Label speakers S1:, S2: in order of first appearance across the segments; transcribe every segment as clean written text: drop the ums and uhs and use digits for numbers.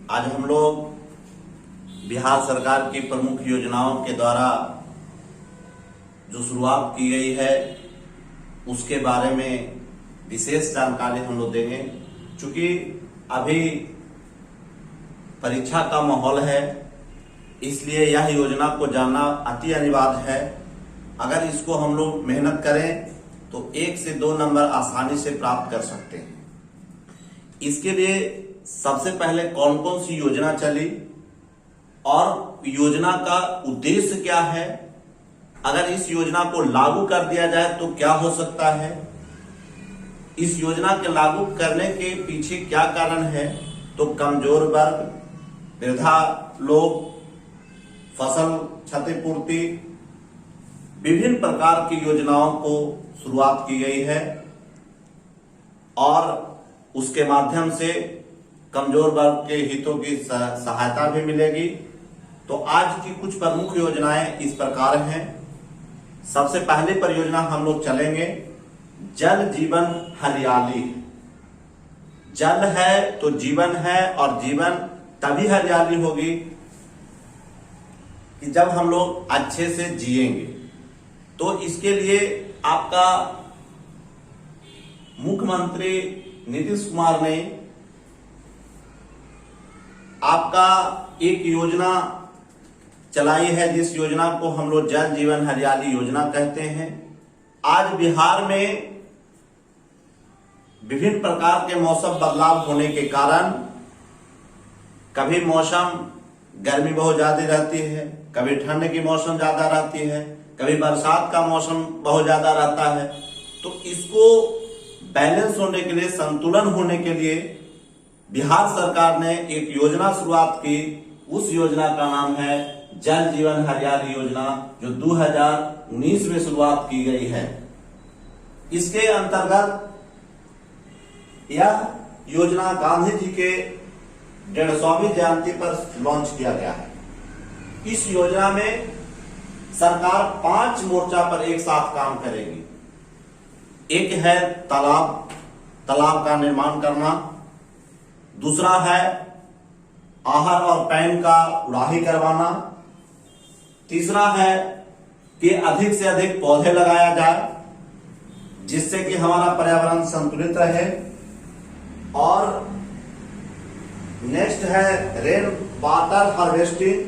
S1: आज हम लोग बिहार सरकार की प्रमुख योजनाओं के द्वारा जो शुरुआत की गई है उसके बारे में विशेष जानकारी हम लोग देंगे। चूंकि अभी परीक्षा का माहौल है, इसलिए यह योजना को जानना अति अनिवार्य है। अगर इसको हम लोग मेहनत करें तो 1 से 2 नंबर आसानी से प्राप्त कर सकते हैं। इसके लिए सबसे पहले कौन कौन सी योजना चली और योजना का उद्देश्य क्या है, अगर इस योजना को लागू कर दिया जाए तो क्या हो सकता है, इस योजना के लागू करने के पीछे क्या कारण है, तो कमजोर वर्ग, वृद्धा लोग, फसल क्षतिपूर्ति, विभिन्न प्रकार की योजनाओं को शुरुआत की गई है और उसके माध्यम से कमजोर वर्ग के हितों की सहायता भी मिलेगी। तो आज की कुछ प्रमुख योजनाएं इस प्रकार हैं। सबसे पहली परियोजना हम लोग चलेंगे, जल जीवन हरियाली। जल है तो जीवन है और जीवन तभी हरियाली होगी कि जब हम लोग अच्छे से जिएंगे। तो इसके लिए आपका मुख्यमंत्री नीतीश कुमार ने आपका एक योजना चलाई है, जिस योजना को हम लोग जल जीवन हरियाली योजना कहते हैं। आज बिहार में विभिन्न प्रकार के मौसम बदलाव होने के कारण कभी मौसम गर्मी बहुत ज्यादा रहती है, कभी ठंड की मौसम ज्यादा रहती है, कभी बरसात का मौसम बहुत ज्यादा रहता है। तो इसको बैलेंस होने के लिए, संतुलन होने के लिए बिहार सरकार ने एक योजना शुरुआत की। उस योजना का नाम है जल जीवन हरियाली योजना, जो 2019 में शुरुआत की गई है। इसके अंतर्गत यह योजना गांधी जी के 150वीं जयंती पर लॉन्च किया गया है। इस योजना में सरकार 5 मोर्चा पर एक साथ काम करेगी। एक है तालाब का निर्माण करना, दूसरा है आहर और पैन का उड़ाही करवाना, तीसरा है कि अधिक से अधिक पौधे लगाया जाए जिससे कि हमारा पर्यावरण संतुलित रहे, और नेक्स्ट है रेन वाटर हार्वेस्टिंग,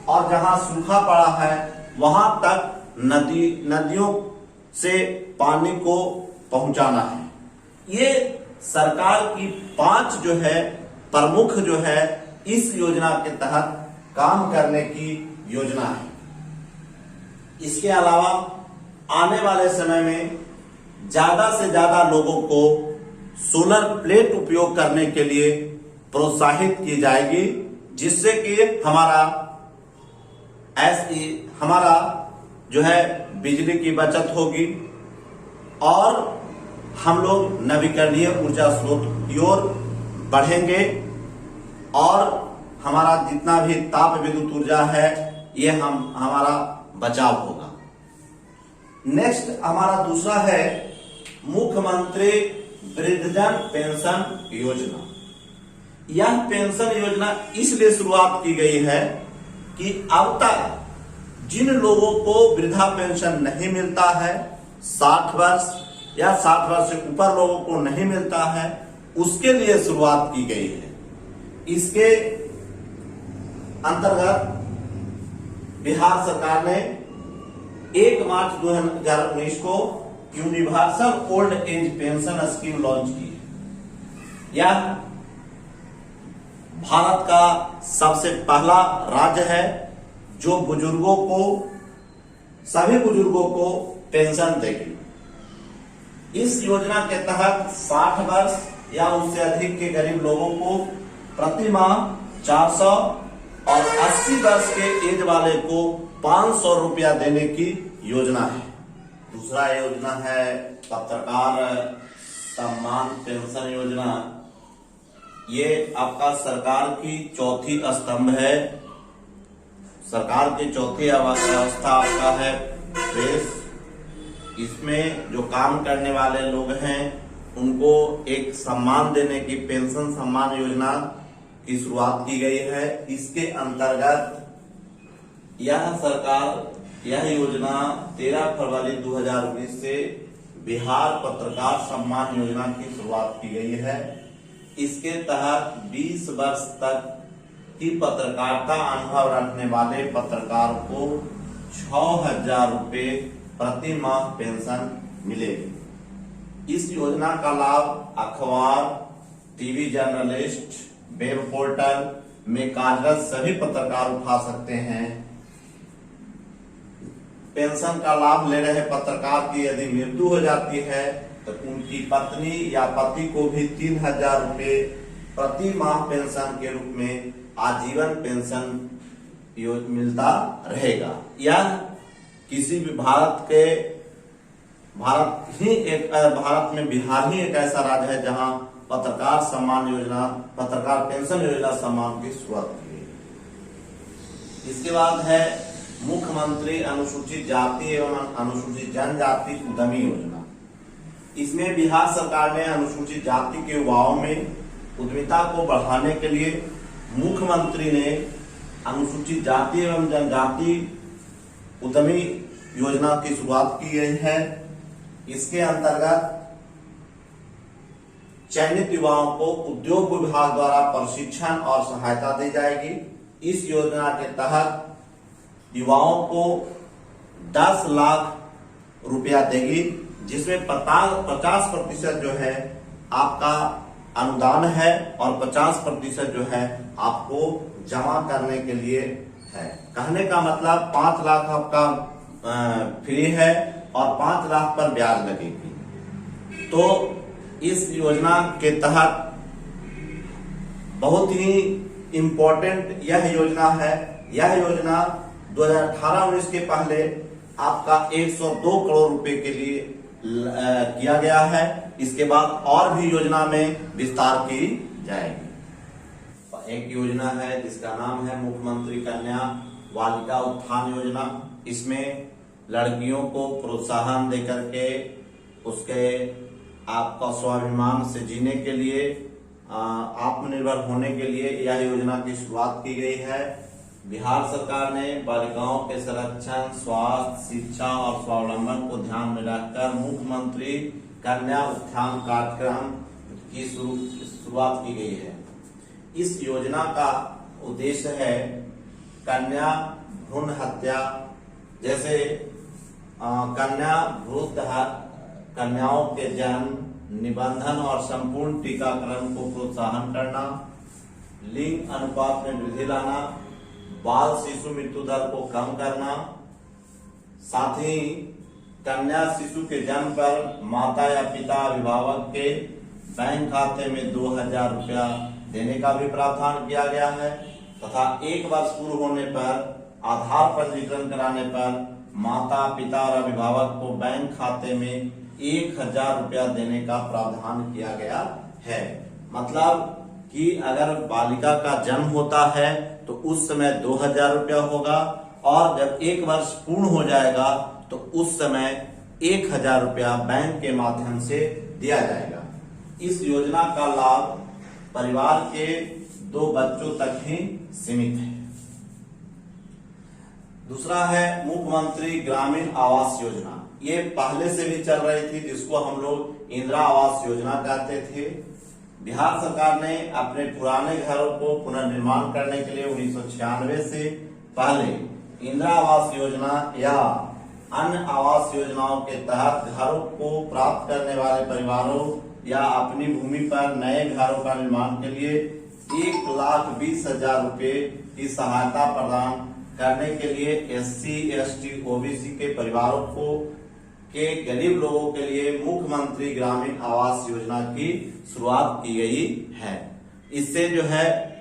S1: और जहां सूखा पड़ा है वहां तक नदियों से पानी को पहुंचाना है। ये सरकार की 5 जो है प्रमुख जो है इस योजना के तहत काम करने की योजना है। इसके अलावा आने वाले समय में ज्यादा से ज्यादा लोगों को सोलर प्लेट उपयोग करने के लिए प्रोत्साहित की जाएगी, जिससे कि हमारा जो है बिजली की बचत होगी और हम लोग नवीकरणीय ऊर्जा स्रोत की ओर बढ़ेंगे और हमारा जितना भी ताप विद्युत ऊर्जा है ये हमारा बचाव होगा। नेक्स्ट हमारा दूसरा है मुख्यमंत्री वृद्धजन पेंशन योजना। यह पेंशन योजना इसलिए शुरुआत की गई है कि अब तक जिन लोगों को वृद्धा पेंशन नहीं मिलता है, 60 वर्ष या 60 वर्ष से ऊपर लोगों को नहीं मिलता है, उसके लिए शुरुआत की गई है। इसके अंतर्गत बिहार सरकार ने 1 मार्च 2019 को universal old age pension scheme launch की है। यह भारत का सबसे पहला राज्य है जो सभी बुजुर्गों को पेंशन देगी। इस योजना के तहत 60 वर्ष या उससे अधिक के गरीब लोगों को प्रति माह 400 और 80 वर्ष के एज वाले को 500 रुपया देने की योजना है। दूसरा योजना है पत्रकार सम्मान पेंशन योजना। ये आपका सरकार की चौथी स्तंभ है। सरकार की चौथी अवस्था आपका है प्रेस। इसमें जो काम करने वाले लोग हैं उनको एक सम्मान देने की पेंशन सम्मान योजना की शुरुआत की गई है। इसके अंतर्गत यह योजना 13 फरवरी 2019 से बिहार पत्रकार सम्मान योजना की शुरुआत की गई है। इसके तहत 20 वर्ष तक की पत्रकारिता अनुभव रखने वाले पत्रकार को 6,000 रुपए प्रति माह पेंशन मिलेगी। इस योजना का लाभ अखबार, टीवी जर्नलिस्ट, वेब पोर्टल में कार्यरत सभी पत्रकार उठा सकते हैं। पेंशन का लाभ ले रहे पत्रकार की यदि मृत्यु हो जाती है तो उनकी पत्नी या पति को भी 3,000 रुपए प्रति माह पेंशन के रूप में आजीवन पेंशन मिलता रहेगा। यह किसी भी भारत में बिहार ही एक ऐसा राज्य है जहां पत्रकार पेंशन योजना सम्मान की शुरुआत की गई। इसके बाद है मुख्यमंत्री अनुसूचित जाति एवं अनुसूचित जनजाति उद्यमी योजना। इसमें बिहार सरकार ने अनुसूचित जाति के युवाओं में उद्यमिता को बढ़ाने के लिए मुख्यमंत्री ने अनुसूचित जाति एवं जनजाति उद्यमी योजना की शुरुआत की गई है। इसके अंतर्गत चयनित युवाओं को उद्योग विभाग द्वारा प्रशिक्षण और सहायता दी जाएगी। इस योजना के तहत युवाओं को 10 लाख रुपया देगी, जिसमें 50% जो है आपका अनुदान है और 50% जो है आपको जमा करने के लिए है। कहने का मतलब 5 लाख आपका फ्री है और 5 लाख पर ब्याज लगेगी। तो इस योजना के तहत बहुत ही इम्पोर्टेंट यह योजना है। यह योजना 2018-19 के पहले आपका 102 करोड़ रुपए के लिए किया गया है। इसके बाद और भी योजना में विस्तार की जाएगी। एक योजना है जिसका नाम है मुख्यमंत्री कन्या बालिका उत्थान योजना। इसमें लड़कियों को प्रोत्साहन देकर के उसके आपका स्वाभिमान से जीने के लिए, आत्मनिर्भर होने के लिए यह योजना की शुरुआत की गई है। बिहार सरकार ने बालिकाओं के संरक्षण, स्वास्थ्य, शिक्षा और स्वावलंबन को ध्यान में रखकर मुख्यमंत्री कन्या उत्थान कार्यक्रम की शुरुआत की गई है। इस योजना का उद्देश्य है कन्या भ्रूण हत्या जैसे कन्याओं के जन्म, निबंधन और संपूर्ण टीकाकरण को प्रोत्साहन करना, लिंग अनुपात में वृद्धि लाना, बाल शिशु मृत्यु दर को कम करना, साथ ही कन्या शिशु के जन्म पर माता या पिता अभिभावक के बैंक खाते में 2,000 रुपया देने का भी प्रावधान किया गया है तथा 1 वर्ष पूर्ण होने पर आधार पंजीकरण कराने पर माता, पिता और अभिभावक को बैंक खाते में 1,000 रुपया देने का प्रावधान किया गया है। मतलब कि अगर बालिका का जन्म होता है तो उस समय 2,000 रुपया होगा और जब 1 वर्ष पूर्ण हो जाएगा तो उस समय 1,000 रुपया बैंक के माध्यम से दिया जाएगा। इस योजना का लाभ परिवार के 2 बच्चों तक ही सीमित है। दूसरा है मुख्यमंत्री ग्रामीण आवास योजना। ये पहले से भी चल रही थी, जिसको हम लोग इंदिरा आवास योजना कहते थे। बिहार सरकार ने अपने पुराने घरों को पुनर्निर्माण करने के लिए 1996 से पहले इंदिरा आवास योजना या अन्य आवास योजनाओं के तहत घरों को प्राप्त करने वाले परिवारों या अपनी भूमि पर नए घरों का निर्माण के लिए 1,20,000 रुपए की सहायता प्रदान करने के लिए SC, ST, OBC के परिवारों के गरीब लोगों के लिए मुख्यमंत्री ग्रामीण आवास योजना की शुरुआत की गई है। इससे जो है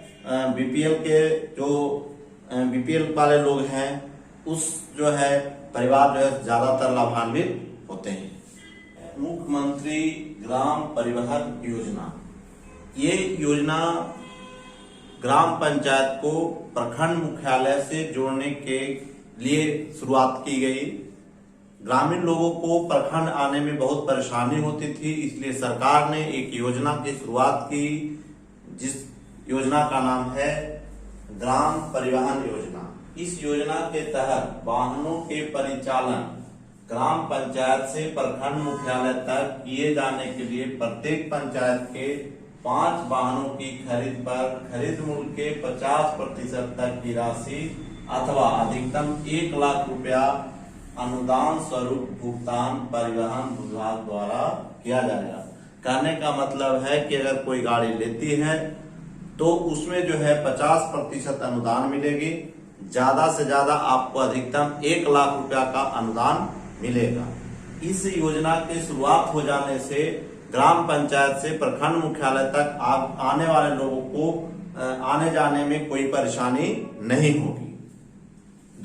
S1: बीपीएल वाले लोग हैं उस जो है परिवार जो है ज्यादातर लाभान्वित होते हैं। मुख्यमंत्री ग्राम परिवहन योजना, ये योजना ग्राम पंचायत को प्रखंड मुख्यालय से जोड़ने के लिए शुरुआत की गई। ग्रामीण लोगों को प्रखंड आने में बहुत परेशानी होती थी, इसलिए सरकार ने एक योजना की शुरुआत की योजना का नाम है ग्राम परिवहन योजना। इस योजना के तहत वाहनों के परिचालन ग्राम पंचायत से प्रखंड मुख्यालय तक किए जाने के लिए प्रत्येक पंचायत के 5 वाहनों की खरीद पर खरीद मूल्य के 50% तक की राशि अथवा अधिकतम 1 लाख रुपया अनुदान स्वरूप भुगतान परिवहन विभाग द्वारा किया जाएगा। कहने का मतलब है कि अगर कोई गाड़ी लेती है तो उसमें जो है 50% अनुदान मिलेगी, ज्यादा से ज्यादा आपको अधिकतम 1 लाख रुपया का अनुदान मिलेगा। इस योजना की शुरुआत हो जाने से ग्राम पंचायत से प्रखंड मुख्यालय तक आने वाले लोगों को आने जाने में कोई परेशानी नहीं होगी।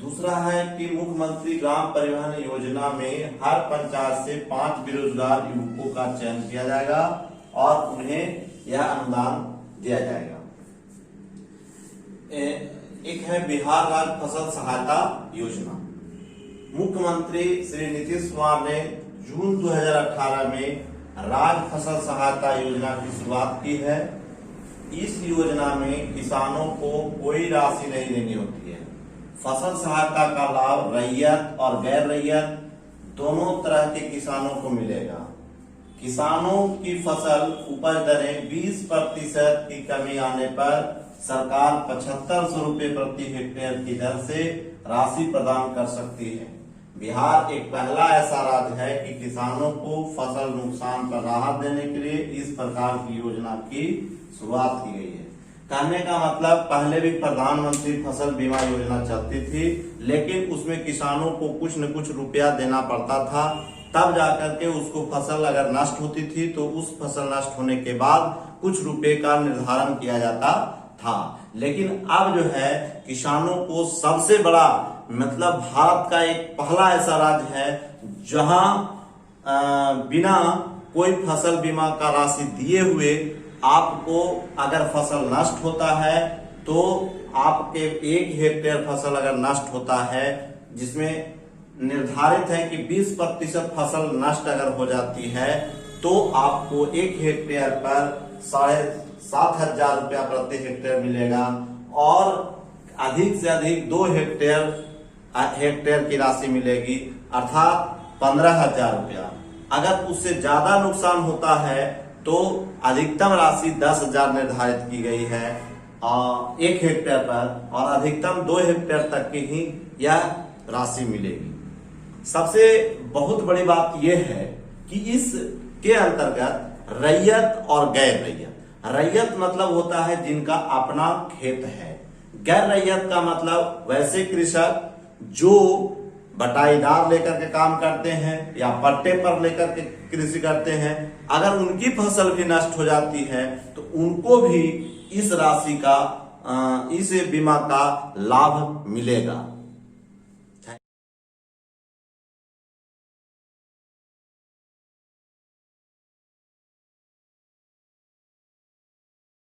S1: दूसरा है कि मुख्यमंत्री ग्राम परिवहन योजना में हर पंचायत से 5 बेरोजगार युवकों का चयन किया जाएगा और उन्हें यह अनुदान दिया जाएगा। एक है बिहार राज्य फसल सहायता योजना। मुख्यमंत्री श्री नीतीश कुमार ने जून 2018 में राज्य फसल सहायता योजना की शुरुआत की है। इस योजना में किसानों को कोई राशि नहीं देनी होती है। फसल सहायता का लाभ रैयत और गैर रैयत दोनों तरह के किसानों को मिलेगा। किसानों की फसल उपज दरें 20% की कमी आने पर सरकार 7500 रुपये प्रति हेक्टेयर की दर से राशि प्रदान कर सकती है। बिहार एक पहला ऐसा राज्य है कि किसानों को फसल नुकसान पर राहत देने के लिए इस प्रकार की योजना की शुरुआत की गई है। कहने का मतलब पहले भी प्रधानमंत्री फसल बीमा योजना चलती थी, लेकिन उसमें किसानों को कुछ न कुछ रुपया देना पड़ता था, तब जाकर के उसको फसल अगर नष्ट होती थी तो उस फसल नष्ट होने के बाद कुछ रुपए का निर्धारण किया जाता था। लेकिन अब जो है किसानों को सबसे बड़ा मतलब भारत का एक पहला ऐसा राज्य है जहां बिना कोई फसल बीमा का राशि दिए हुए आपको अगर फसल नष्ट होता है तो आपके 1 हेक्टेयर फसल अगर नष्ट होता है, जिसमें निर्धारित है कि 20% फसल नष्ट अगर हो जाती है तो आपको 1 हेक्टेयर पर 7,500 रुपया प्रति हेक्टेयर मिलेगा और अधिक से अधिक 2 हेक्टेयर की राशि मिलेगी, अर्थात 15,000 रुपया। अगर उससे ज्यादा नुकसान होता है तो अधिकतम राशि 10,000 निर्धारित की गई है 1 हेक्टेयर पर और अधिकतम 2 हेक्टेयर तक की ही यह राशि मिलेगी। सबसे बहुत बड़ी बात यह है कि इसके अंतर्गत रैयत और गैर रैयत। रैयत मतलब होता है जिनका अपना खेत है। गैर रैयत का मतलब वैसे कृषक जो बटाईदार लेकर के काम करते हैं या पट्टे पर लेकर के कृषि करते हैं, अगर उनकी फसल भी नष्ट हो जाती है तो उनको भी इस राशि का इस बीमा का लाभ मिलेगा।